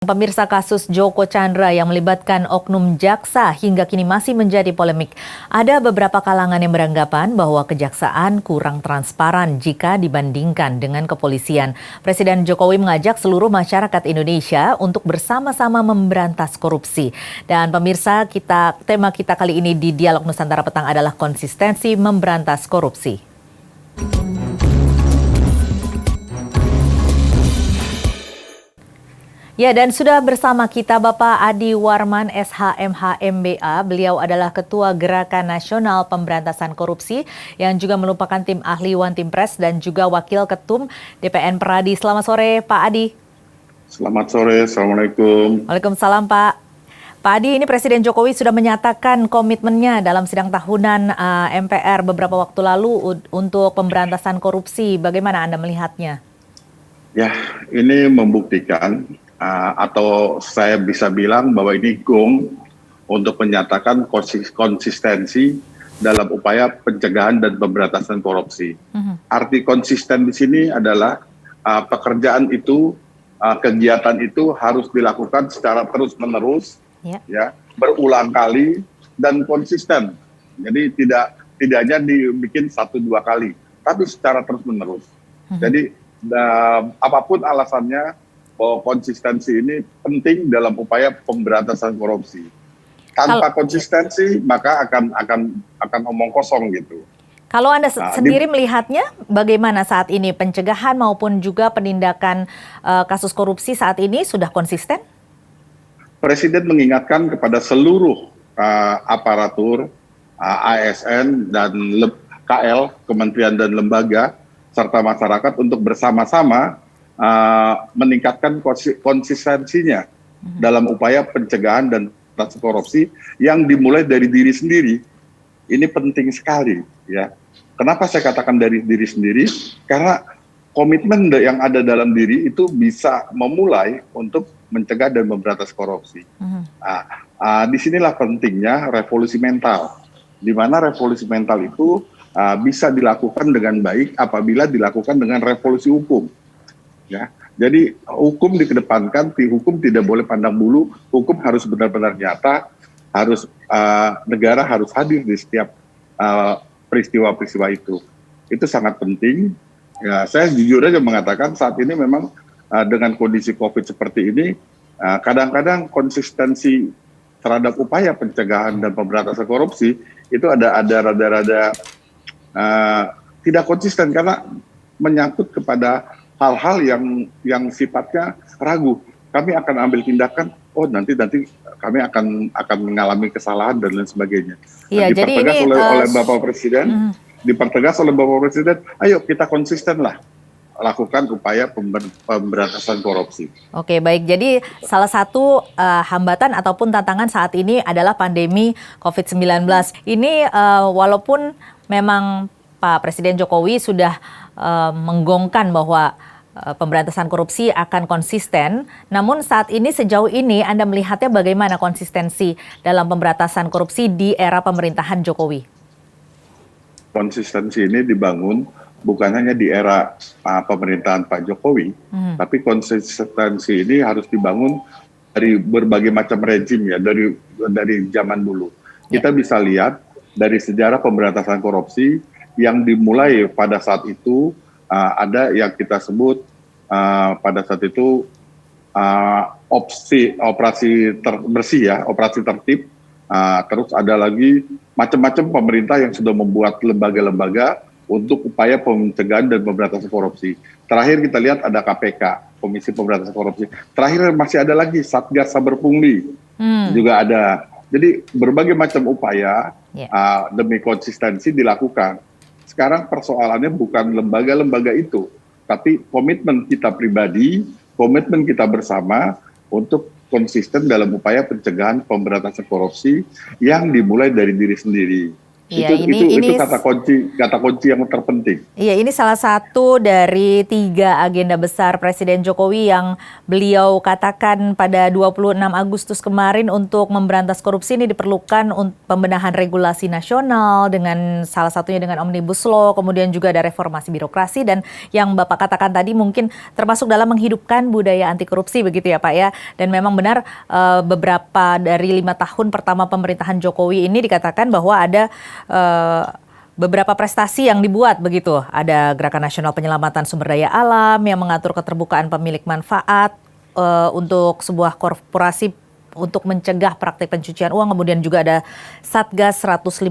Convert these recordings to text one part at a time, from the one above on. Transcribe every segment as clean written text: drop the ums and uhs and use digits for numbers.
Pemirsa, kasus Joko Chandra yang melibatkan oknum jaksa hingga kini masih menjadi polemik. Ada beberapa kalangan yang beranggapan bahwa kejaksaan kurang transparan jika dibandingkan dengan kepolisian. Presiden Jokowi mengajak seluruh masyarakat Indonesia untuk bersama-sama memberantas korupsi. Dan pemirsa, tema kita kali ini di Dialog Nusantara Petang adalah konsistensi memberantas korupsi. Ya, dan sudah bersama kita Bapak Adi Warman, SHMH MBA. Beliau adalah Ketua Gerakan Nasional Pemberantasan Korupsi yang juga merupakan tim ahli One Team Press dan juga Wakil Ketum DPN Peradi. Selamat sore Pak Adi. Selamat sore, Assalamualaikum. Waalaikumsalam Pak. Pak Adi, ini Presiden Jokowi sudah menyatakan komitmennya dalam sidang tahunan MPR beberapa waktu lalu untuk pemberantasan korupsi. Bagaimana Anda melihatnya? Ya, ini membuktikan atau saya bisa bilang bahwa ini gong untuk menyatakan konsistensi dalam upaya pencegahan dan pemberantasan korupsi. Arti konsisten di sini adalah pekerjaan itu, kegiatan itu harus dilakukan secara terus-menerus, ya, berulang kali dan konsisten. Jadi tidak hanya dibikin 1-2 kali, tapi secara terus-menerus. Jadi apapun alasannya, bahwa konsistensi ini penting dalam upaya pemberantasan korupsi. Tanpa konsistensi maka akan omong kosong gitu. Kalau Anda sendiri melihatnya bagaimana saat ini pencegahan maupun juga penindakan kasus korupsi saat ini sudah konsisten? Presiden mengingatkan kepada seluruh aparatur ASN dan KL, kementerian dan lembaga serta masyarakat untuk bersama-sama meningkatkan konsistensinya dalam upaya pencegahan dan pemberantasan korupsi yang dimulai dari diri sendiri. Ini penting sekali, ya. Kenapa saya katakan dari diri sendiri? Karena komitmen yang ada dalam diri itu bisa memulai untuk mencegah dan memberantas korupsi. Disinilah pentingnya revolusi mental, di mana revolusi mental itu bisa dilakukan dengan baik apabila dilakukan dengan revolusi hukum. Ya, jadi hukum dikedepankan, hukum tidak boleh pandang bulu, hukum harus benar-benar nyata, harus negara harus hadir di setiap peristiwa-peristiwa itu. Itu sangat penting. Ya, saya jujur aja mengatakan saat ini memang dengan kondisi COVID seperti ini, kadang-kadang konsistensi terhadap upaya pencegahan dan pemberantasan korupsi itu ada rada-rada tidak konsisten karena menyangkut kepada hal-hal yang sifatnya ragu. Kami akan ambil tindakan, nanti kami akan mengalami kesalahan dan lain sebagainya. Iya, dipertegas oleh Bapak Presiden, ayo kita konsistenlah lakukan upaya pemberantasan korupsi. Oke, baik. Jadi salah satu hambatan ataupun tantangan saat ini adalah pandemi COVID-19. Ini walaupun memang Pak Presiden Jokowi sudah menggongkan bahwa pemberantasan korupsi akan konsisten, namun saat ini sejauh ini Anda melihatnya bagaimana konsistensi dalam pemberantasan korupsi di era pemerintahan Jokowi? Konsistensi ini dibangun bukan hanya di era pemerintahan Pak Jokowi, tapi konsistensi ini harus dibangun dari berbagai macam rezim, ya, dari zaman dulu. Kita bisa lihat dari sejarah pemberantasan korupsi yang dimulai pada saat itu, ada yang kita sebut pada saat itu operasi bersih, ya, operasi tertib. Terus ada lagi macam-macam pemerintah yang sudah membuat lembaga-lembaga untuk upaya pencegahan dan pemberantasan korupsi. Terakhir kita lihat ada KPK, Komisi Pemberantasan Korupsi. Terakhir masih ada lagi Satgas Saber Pungli, juga ada. Jadi berbagai macam upaya demi konsistensi dilakukan. Sekarang persoalannya bukan lembaga-lembaga itu, tapi komitmen kita pribadi, komitmen kita bersama untuk konsisten dalam upaya pencegahan pemberantasan korupsi yang dimulai dari diri sendiri. Iya, Itu kata kunci yang terpenting. Iya, ini salah satu dari 3 agenda besar Presiden Jokowi yang beliau katakan pada 26 Agustus kemarin untuk memberantas korupsi ini diperlukan pembenahan regulasi nasional dengan salah satunya dengan Omnibus Law, kemudian juga ada reformasi birokrasi dan yang Bapak katakan tadi mungkin termasuk dalam menghidupkan budaya anti korupsi begitu ya Pak ya. Dan memang benar beberapa dari 5 tahun pertama pemerintahan Jokowi ini dikatakan bahwa ada beberapa prestasi yang dibuat begitu. Ada Gerakan Nasional Penyelamatan Sumber Daya Alam yang mengatur keterbukaan pemilik manfaat untuk sebuah korporasi untuk mencegah praktik pencucian uang. Kemudian juga ada Satgas 115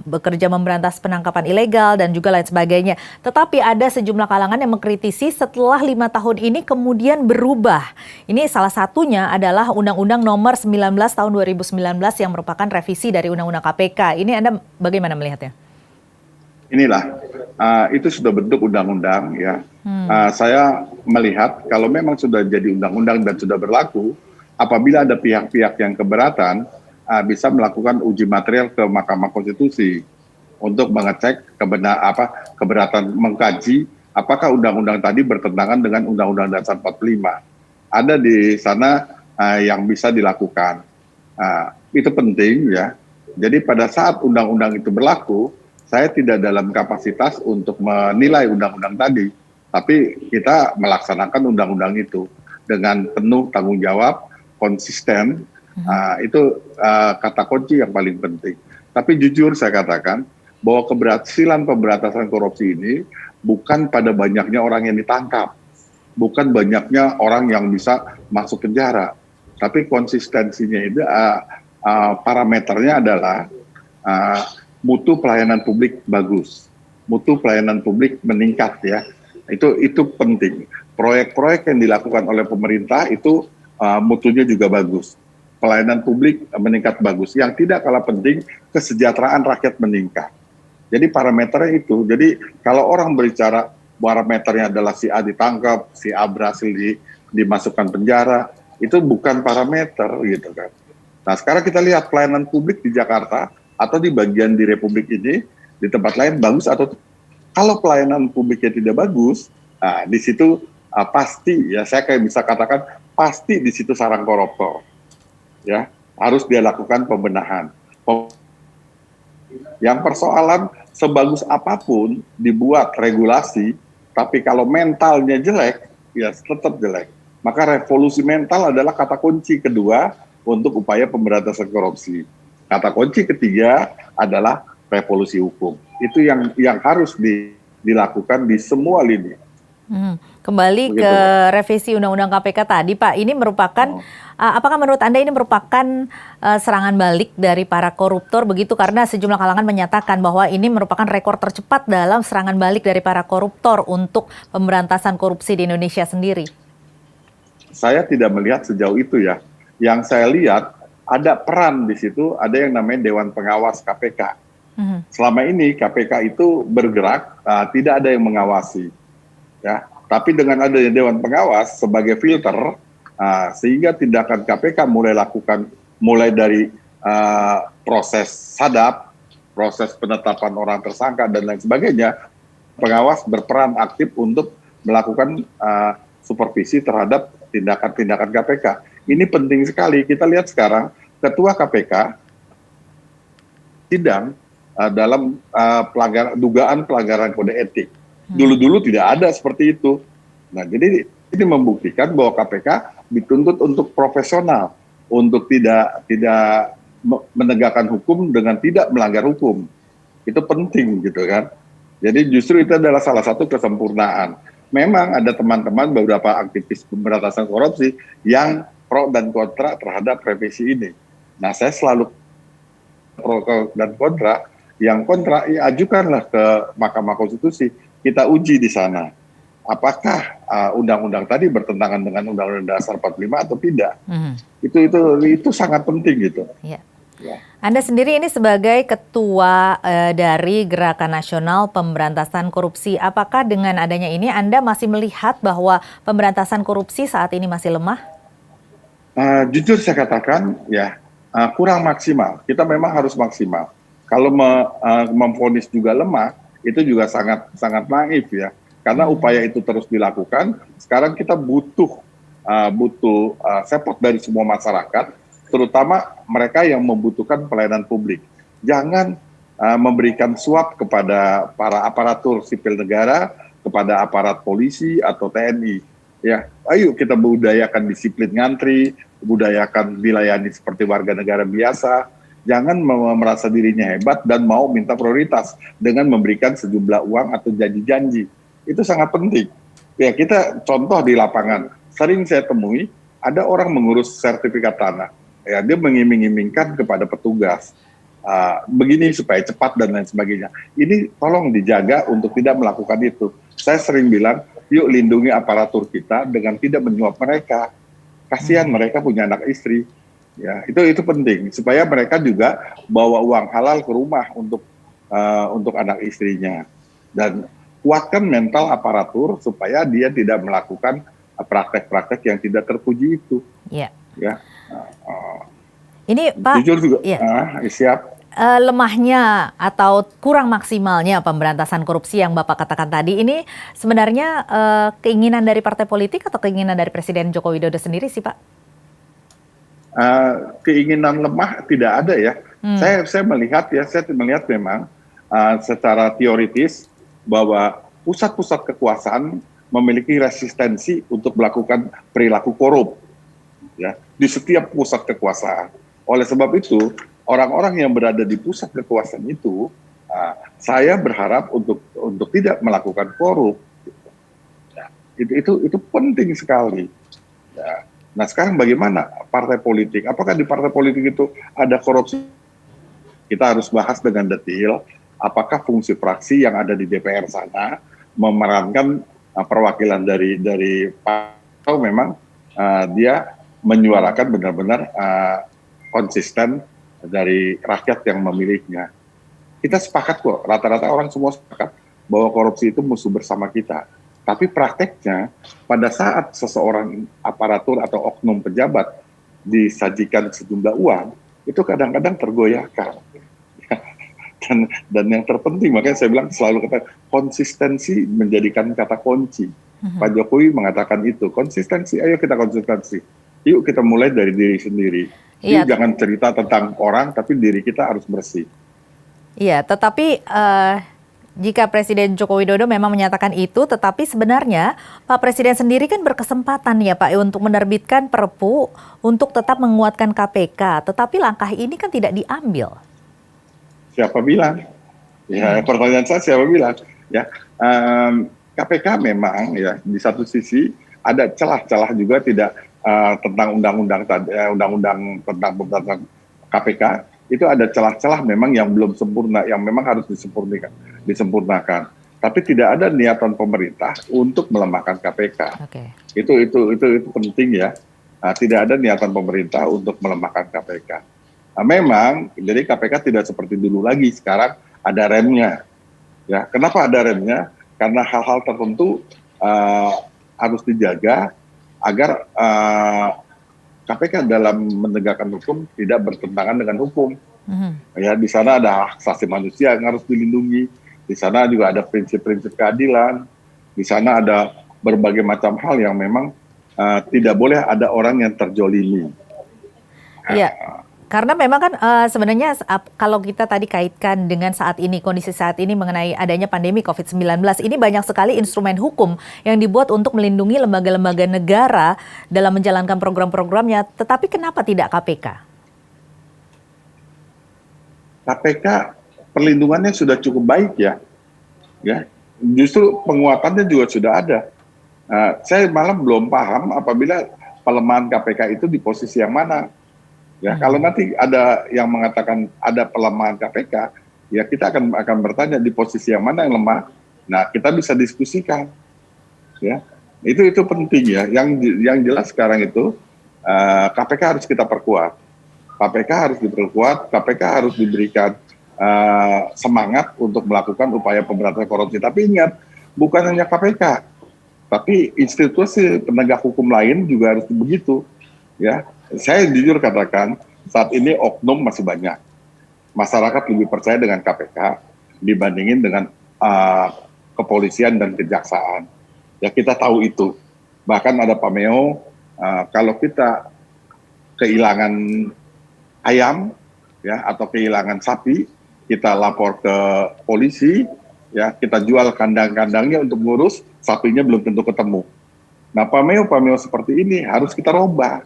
bekerja memberantas penangkapan ilegal dan juga lain sebagainya. Tetapi ada sejumlah kalangan yang mengkritisi setelah 5 tahun ini kemudian berubah. Ini salah satunya adalah Undang-Undang Nomor 19 tahun 2019 yang merupakan revisi dari Undang-Undang KPK. Ini Anda bagaimana melihatnya? Inilah, itu sudah bentuk undang-undang ya. Saya melihat kalau memang sudah jadi undang-undang dan sudah berlaku, apabila ada pihak-pihak yang keberatan, bisa melakukan uji material ke Mahkamah Konstitusi untuk mengecek keberatan, mengkaji apakah undang-undang tadi bertentangan dengan Undang-Undang Dasar 45. Ada di sana yang bisa dilakukan. Itu penting ya. Jadi pada saat undang-undang itu berlaku, saya tidak dalam kapasitas untuk menilai undang-undang tadi, tapi kita melaksanakan undang-undang itu dengan penuh tanggung jawab, konsisten. Itu kata kunci yang paling penting. Tapi jujur saya katakan bahwa keberhasilan pemberantasan korupsi ini bukan pada banyaknya orang yang ditangkap, bukan banyaknya orang yang bisa masuk penjara, tapi konsistensinya itu parameternya adalah mutu pelayanan publik bagus, mutu pelayanan publik meningkat ya. Itu penting. Proyek-proyek yang dilakukan oleh pemerintah itu mutunya juga bagus. Pelayanan publik meningkat bagus. Yang tidak kalah penting, kesejahteraan rakyat meningkat. Jadi parameternya itu. Jadi kalau orang berbicara parameternya adalah si A ditangkap, si A berhasil dimasukkan penjara, itu bukan parameter gitu kan. Nah sekarang kita lihat pelayanan publik di Jakarta atau di bagian di Republik ini, di tempat lain bagus atau kalau pelayanan publiknya tidak bagus, di situ pasti ya saya kayak bisa katakan pasti di situ sarang koruptor. Ya, harus dia lakukan pembenahan. Yang persoalan sebagus apapun dibuat regulasi, tapi kalau mentalnya jelek, ya tetap jelek. Maka revolusi mental adalah kata kunci kedua untuk upaya pemberantasan korupsi. Kata kunci ketiga adalah revolusi hukum. Itu yang harus dilakukan di semua lini. Kembali Begitu, ke revisi Undang-Undang KPK tadi, Pak. Ini merupakan, apakah menurut Anda ini merupakan serangan balik dari para koruptor begitu? Karena sejumlah kalangan menyatakan bahwa ini merupakan rekor tercepat dalam serangan balik dari para koruptor untuk pemberantasan korupsi di Indonesia sendiri. Saya tidak melihat sejauh itu ya. Yang saya lihat ada peran di situ, ada yang namanya Dewan Pengawas KPK. Selama ini KPK itu bergerak, tidak ada yang mengawasi. Ya, tapi dengan adanya Dewan Pengawas sebagai filter, sehingga tindakan KPK mulai dari proses sadap, proses penetapan orang tersangka dan lain sebagainya, pengawas berperan aktif untuk melakukan supervisi terhadap tindakan-tindakan KPK. Ini penting sekali. Kita lihat sekarang Ketua KPK sidang dalam dugaan pelanggaran kode etik. Dulu-dulu tidak ada seperti itu. Nah, jadi ini membuktikan bahwa KPK dituntut untuk profesional, untuk tidak menegakkan hukum dengan tidak melanggar hukum. Itu penting gitu kan. Jadi justru itu adalah salah satu kesempurnaan. Memang ada teman-teman beberapa aktivis pemberantasan korupsi yang pro dan kontra terhadap revisi ini. Nah, saya selalu pro dan kontra. Yang kontra, ya ajukanlah ke Mahkamah Konstitusi. Kita uji di sana. Apakah undang-undang tadi bertentangan dengan Undang-Undang Dasar 45 atau tidak? Itu sangat penting gitu. Ya. Ya. Anda sendiri ini sebagai ketua dari Gerakan Nasional Pemberantasan Korupsi, apakah dengan adanya ini Anda masih melihat bahwa pemberantasan korupsi saat ini masih lemah? Jujur saya katakan ya kurang maksimal. Kita memang harus maksimal. Kalau memvonis juga lemah, itu juga sangat sangat naif ya. Karena upaya itu terus dilakukan. Sekarang kita butuh support dari semua masyarakat, terutama mereka yang membutuhkan pelayanan publik. Jangan memberikan suap kepada para aparatur sipil negara, kepada aparat polisi atau TNI. Ya, ayo kita budayakan disiplin ngantri, budayakan dilayani seperti warga negara biasa. Jangan merasa dirinya hebat dan mau minta prioritas dengan memberikan sejumlah uang atau janji-janji. Itu sangat penting. Ya, kita contoh di lapangan. Sering saya temui ada orang mengurus sertifikat tanah. Ya, dia mengiming-imingkan kepada petugas. Begini supaya cepat dan lain sebagainya. Ini tolong dijaga untuk tidak melakukan itu. Saya sering bilang, yuk lindungi aparatur kita dengan tidak menyuap mereka. Kasihan mereka punya anak istri. Ya, itu penting supaya mereka juga bawa uang halal ke rumah untuk anak istrinya, dan kuatkan mental aparatur supaya dia tidak melakukan praktek-praktek yang tidak terpuji itu. Iya. Ya. Ini Pak, Jujur juga. iya. Siap. Lemahnya atau kurang maksimalnya pemberantasan korupsi yang Bapak katakan tadi ini sebenarnya keinginan dari partai politik atau keinginan dari Presiden Joko Widodo sendiri sih Pak? Keinginan lemah tidak ada ya. Saya melihat memang secara teoritis bahwa pusat-pusat kekuasaan memiliki resistensi untuk melakukan perilaku korup ya di setiap pusat kekuasaan. Oleh sebab itu, orang-orang yang berada di pusat kekuasaan itu, saya berharap untuk tidak melakukan korup. Ya, itu penting sekali. Ya. Nah, sekarang bagaimana partai politik? Apakah di partai politik itu ada korupsi? Kita harus bahas dengan detail apakah fungsi fraksi yang ada di DPR sana memerankan perwakilan dari atau memang dia menyuarakan benar-benar konsisten dari rakyat yang memilihnya. Kita sepakat kok, rata-rata orang semua sepakat bahwa korupsi itu musuh bersama kita. Tapi prakteknya pada saat seseorang aparatur atau oknum pejabat disajikan sejumlah uang, itu kadang-kadang tergoyahkan. Dan yang terpenting, makanya saya bilang selalu kata konsistensi menjadikan kata kunci. Pak Jokowi mengatakan itu, konsistensi, ayo kita konsistensi. Yuk kita mulai dari diri sendiri. Yuk jangan cerita tentang orang, tapi diri kita harus bersih. Iya, tetapi jika Presiden Joko Widodo memang menyatakan itu, tetapi sebenarnya Pak Presiden sendiri kan berkesempatan ya Pak untuk menerbitkan Perpu untuk tetap menguatkan KPK, tetapi langkah ini kan tidak diambil. Siapa bilang? Ya, pertanyaan saya siapa bilang? Ya, KPK memang ya di satu sisi ada celah-celah juga tidak tentang undang-undang tentang pemberantasan KPK. Itu ada celah-celah memang yang belum sempurna, yang memang harus disempurnakan. Tapi tidak ada niatan pemerintah untuk melemahkan KPK. Okay. Itu penting ya. Tidak ada niatan pemerintah untuk melemahkan KPK. Memang, jadi KPK tidak seperti dulu lagi. Sekarang ada remnya. Ya, kenapa ada remnya? Karena hal-hal tertentu harus dijaga agar KPK dalam menegakkan hukum tidak bertentangan dengan hukum. Ya, di sana ada hak asasi manusia yang harus dilindungi. Di sana juga ada prinsip-prinsip keadilan. Di sana ada berbagai macam hal yang memang tidak boleh ada orang yang terjolimi. Iya, karena memang kan sebenarnya kalau kita tadi kaitkan dengan saat ini, kondisi saat ini mengenai adanya pandemi COVID-19, ini banyak sekali instrumen hukum yang dibuat untuk melindungi lembaga-lembaga negara dalam menjalankan program-programnya, tetapi kenapa tidak KPK? KPK perlindungannya sudah cukup baik ya. Justru penguatannya juga sudah ada. Saya malah belum paham apabila pelemahan KPK itu di posisi yang mana. Ya, kalau nanti ada yang mengatakan ada pelemahan KPK, ya kita akan bertanya di posisi yang mana yang lemah. Nah, kita bisa diskusikan. Ya, itu penting ya. Yang jelas sekarang itu KPK harus kita perkuat. KPK harus diperkuat. KPK harus diberikan semangat untuk melakukan upaya pemberantasan korupsi. Tapi ingat, bukan hanya KPK, tapi institusi penegak hukum lain juga harus begitu. Ya, saya jujur katakan saat ini oknum masih banyak. masyarakat lebih percaya dengan KPK dibandingin dengan kepolisian dan kejaksaan. Ya kita tahu itu. Bahkan ada pameo, kalau kita kehilangan ayam ya atau kehilangan sapi, kita lapor ke polisi, ya kita jual kandang-kandangnya untuk ngurus, sapinya belum tentu ketemu. Nah pameo-pameo seperti ini harus kita robah.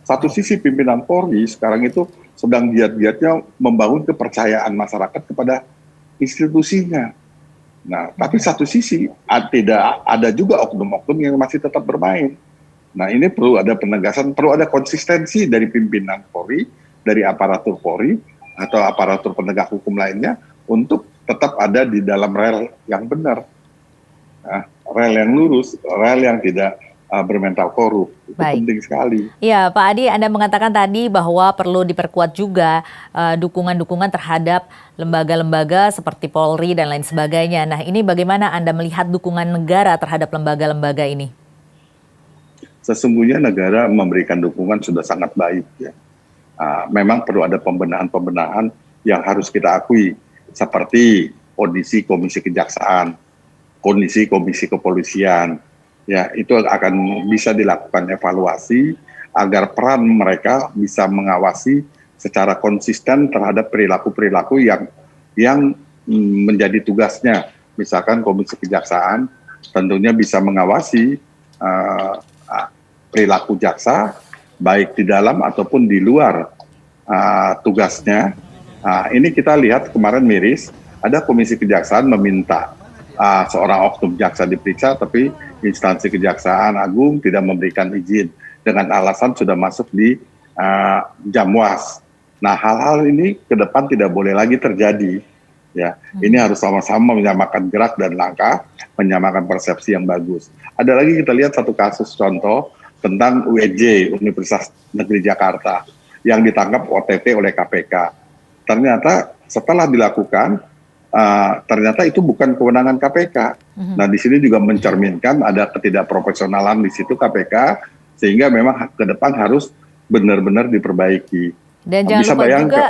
Satu sisi pimpinan Polri sekarang itu sedang giat-giatnya membangun kepercayaan masyarakat kepada institusinya. Nah, tapi satu sisi tidak ada juga oknum-oknum yang masih tetap bermain. Nah, ini perlu ada penegasan, perlu ada konsistensi dari pimpinan Polri, dari aparatur Polri atau aparatur penegak hukum lainnya untuk tetap ada di dalam rel yang benar, rel yang lurus, rel yang tidak bermental korup. Itu penting sekali. Ya, Pak Adi, Anda mengatakan tadi bahwa perlu diperkuat juga dukungan-dukungan terhadap lembaga-lembaga seperti Polri dan lain sebagainya. Nah, ini bagaimana Anda melihat dukungan negara terhadap lembaga-lembaga ini? Sesungguhnya negara memberikan dukungan sudah sangat baik. Ya. Memang perlu ada pembenahan-pembenahan yang harus kita akui, seperti kondisi komisi kejaksaan, kondisi komisi kepolisian. Ya, itu akan bisa dilakukan evaluasi agar peran mereka bisa mengawasi secara konsisten terhadap perilaku-perilaku yang menjadi tugasnya. Misalkan komisi kejaksaan tentunya bisa mengawasi perilaku jaksa baik di dalam ataupun di luar tugasnya. Ini kita lihat kemarin miris, ada komisi kejaksaan meminta seorang oknum jaksa diperiksa, tapi instansi Kejaksaan Agung tidak memberikan izin dengan alasan sudah masuk di Jamwas. Nah, hal-hal ini ke depan tidak boleh lagi terjadi. Ya, ini harus sama-sama menyamakan gerak dan langkah, menyamakan persepsi yang bagus. Ada lagi kita lihat satu kasus contoh tentang UNJ, Universitas Negeri Jakarta, yang ditangkap OTT oleh KPK. Ternyata setelah dilakukan, ternyata itu bukan kewenangan KPK. Nah, di sini juga mencerminkan ada ketidakprofesionalan di situ KPK, sehingga memang ke depan harus benar-benar diperbaiki. Dan jangan lupa juga,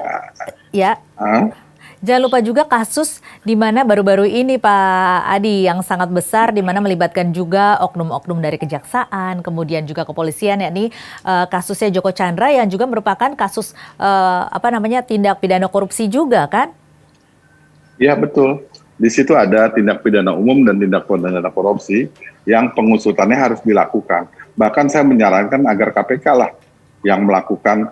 jangan lupa juga kasus di mana baru-baru ini Pak Adi yang sangat besar, di mana melibatkan juga oknum-oknum dari kejaksaan, kemudian juga kepolisian, yakni kasusnya Joko Chandra yang juga merupakan kasus tindak pidana korupsi juga, kan? Ya betul, di situ ada tindak pidana umum dan tindak pidana korupsi yang pengusutannya harus dilakukan. Bahkan saya menyarankan agar KPK lah yang melakukan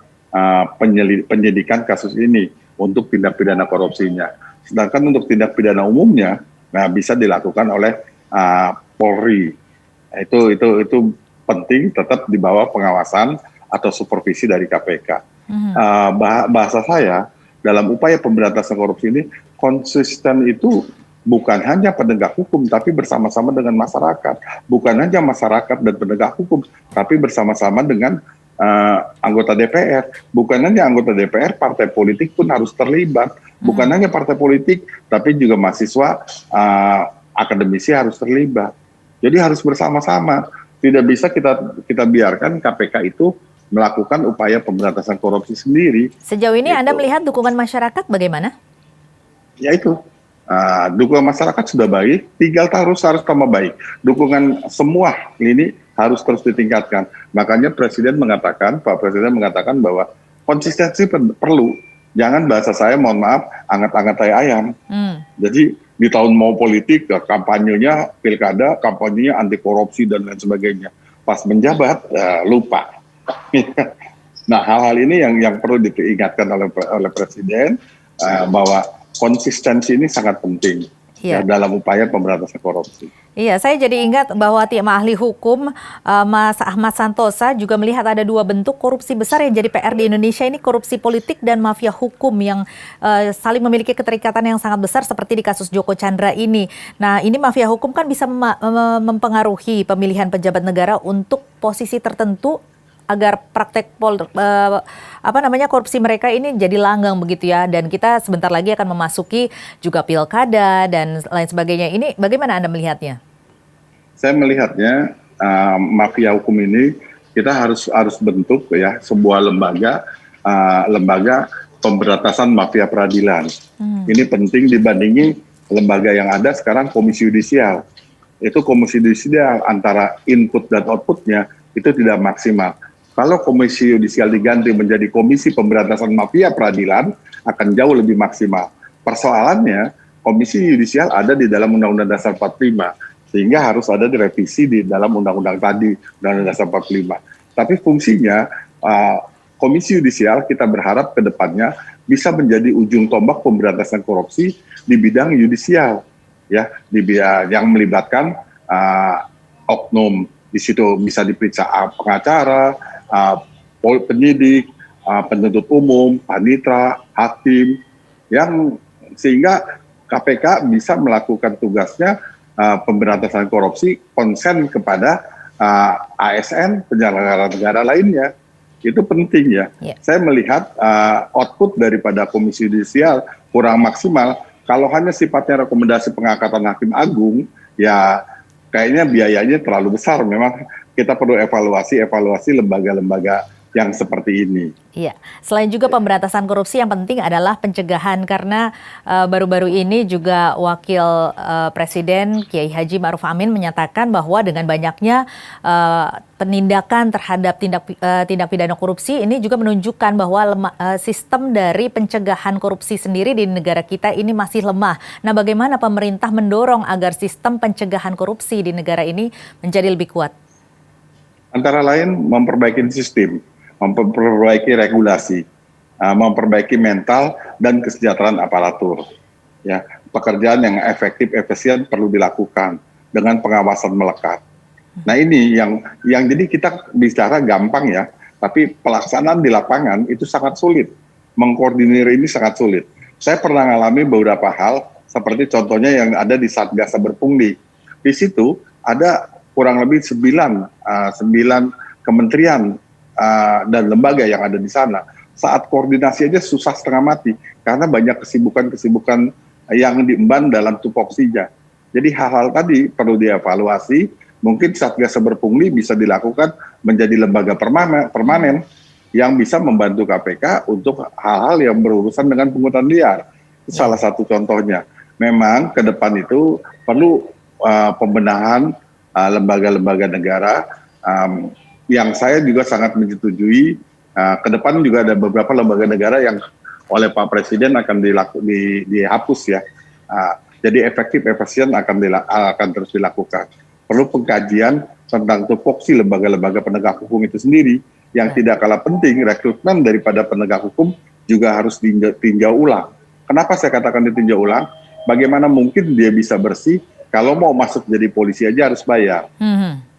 penyidikan kasus ini untuk tindak pidana korupsinya. Sedangkan untuk tindak pidana umumnya, bisa dilakukan oleh Polri. Itu penting tetap di bawah pengawasan atau supervisi dari KPK. Bahasa saya, dalam upaya pemberantasan korupsi ini, konsisten itu bukan hanya penegak hukum, tapi bersama-sama dengan masyarakat. Bukan hanya masyarakat dan penegak hukum, tapi bersama-sama dengan anggota DPR. Bukan hanya anggota DPR, partai politik pun harus terlibat. Bukan hanya partai politik, tapi juga mahasiswa, akademisi harus terlibat. Jadi harus bersama-sama. Tidak bisa kita biarkan KPK itu melakukan upaya pemberantasan korupsi sendiri. Sejauh ini Anda melihat dukungan masyarakat bagaimana? Ya itu, dukungan masyarakat sudah baik, tinggal harus tambah baik. Dukungan semua ini harus terus ditingkatkan. Makanya Pak Presiden mengatakan bahwa konsistensi perlu. Jangan bahasa saya, mohon maaf, angat-angat tai ayam. Jadi di tahun mau politik, kampanyenya pilkada, kampanyenya anti korupsi dan lain sebagainya. Pas menjabat, lupa. Nah, hal-hal ini yang perlu diingatkan oleh Presiden, bahwa konsistensi ini sangat penting dalam upaya pemberantasan korupsi. Iya, saya jadi ingat bahwa tim ahli hukum Mas Ahmad Santosa juga melihat ada dua bentuk korupsi besar yang jadi PR di Indonesia ini, korupsi politik dan mafia hukum yang saling memiliki keterikatan yang sangat besar seperti di kasus Joko Chandra ini. Nah, ini mafia hukum kan bisa mempengaruhi pemilihan pejabat negara untuk posisi tertentu agar praktek korupsi mereka ini jadi langgang begitu ya, dan kita sebentar lagi akan memasuki juga pilkada dan lain sebagainya. Ini bagaimana Anda melihatnya? Saya melihatnya mafia hukum ini kita harus bentuk ya sebuah lembaga pemberantasan mafia peradilan. Ini penting dibandingi lembaga yang ada sekarang Komisi Yudisial. Itu Komisi Yudisial antara input dan outputnya itu tidak maksimal. Kalau Komisi Yudisial diganti menjadi Komisi Pemberantasan Mafia Peradilan akan jauh lebih maksimal. Persoalannya Komisi Yudisial ada di dalam Undang-Undang Dasar 45 sehingga harus ada direvisi di dalam undang-undang tadi, Undang-Undang Dasar 45. Tapi fungsinya Komisi Yudisial kita berharap ke depannya bisa menjadi ujung tombak pemberantasan korupsi di bidang yudisial, ya, yang melibatkan oknum. Di situ bisa diperiksa pengacara, penyidik, penuntut umum, panitera, hakim, yang sehingga KPK bisa melakukan tugasnya pemberantasan korupsi konsen kepada ASN penyelenggara negara lainnya. Itu penting ya. Saya melihat output daripada Komisi Yudisial kurang maksimal. Kalau hanya sifatnya rekomendasi pengangkatan hakim agung, ya kayaknya biayanya terlalu besar. Memang kita perlu evaluasi lembaga-lembaga yang seperti ini. Iya, selain juga pemberantasan korupsi yang penting adalah pencegahan karena baru-baru ini juga Wakil Presiden Kiai Haji Ma'ruf Amin menyatakan bahwa dengan banyaknya penindakan terhadap tindak pidana korupsi ini juga menunjukkan bahwa sistem dari pencegahan korupsi sendiri di negara kita ini masih lemah. Nah, bagaimana pemerintah mendorong agar sistem pencegahan korupsi di negara ini menjadi lebih kuat? Antara lain memperbaiki sistem, memperbaiki regulasi, memperbaiki mental dan kesejahteraan aparatur. Ya, pekerjaan yang efektif, efisien perlu dilakukan dengan pengawasan melekat. Nah ini yang jadi kita bicara gampang ya, tapi pelaksanaan di lapangan itu sangat sulit. Mengkoordinir ini sangat sulit. Saya pernah mengalami beberapa hal, seperti contohnya yang ada di Satgas Cyberpungli. Di situ ada kurang lebih 9 kementerian dan lembaga yang ada di sana. Saat koordinasi aja susah setengah mati karena banyak kesibukan-kesibukan yang diemban dalam tupoksinya. Jadi hal-hal tadi perlu dievaluasi. Mungkin Satgas Cyberpungli bisa dilakukan menjadi lembaga permanen yang bisa membantu KPK untuk hal-hal yang berurusan dengan pungutan liar. Itu salah satu contohnya. Memang ke depan itu perlu pembenahan lembaga-lembaga negara. Yang saya juga sangat menyetujui, ke depan juga ada beberapa lembaga negara yang oleh Pak Presiden akan dihapus ya. Jadi efektif, efisien akan terus dilakukan. Perlu pengkajian tentang tupoksi lembaga-lembaga penegak hukum itu sendiri, yang tidak kalah penting, rekrutmen daripada penegak hukum juga harus ditinjau ulang. Kenapa saya katakan ditinjau ulang? Bagaimana mungkin dia bisa bersih kalau mau masuk jadi polisi aja harus bayar?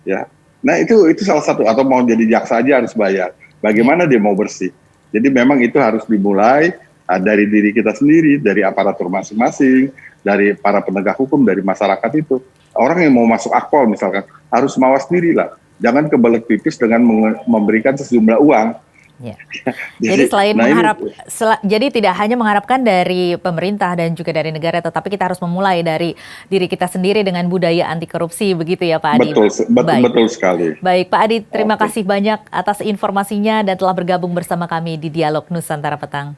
Ya. Nah itu salah satu, atau mau jadi jaksa aja harus bayar. Bagaimana dia mau bersih? Jadi memang itu harus dimulai dari diri kita sendiri, dari aparatur masing-masing, dari para penegak hukum, dari masyarakat itu. Orang yang mau masuk akpol misalkan harus mawas diri lah. Jangan kebelet pipis dengan memberikan sejumlah uang. Ya. Jadi selain jadi tidak hanya mengharapkan dari pemerintah dan juga dari negara, tetapi kita harus memulai dari diri kita sendiri dengan budaya anti korupsi, begitu ya Pak Adi? Betul sekali. Baik Pak Adi, terima kasih banyak atas informasinya dan telah bergabung bersama kami di Dialog Nusantara Petang.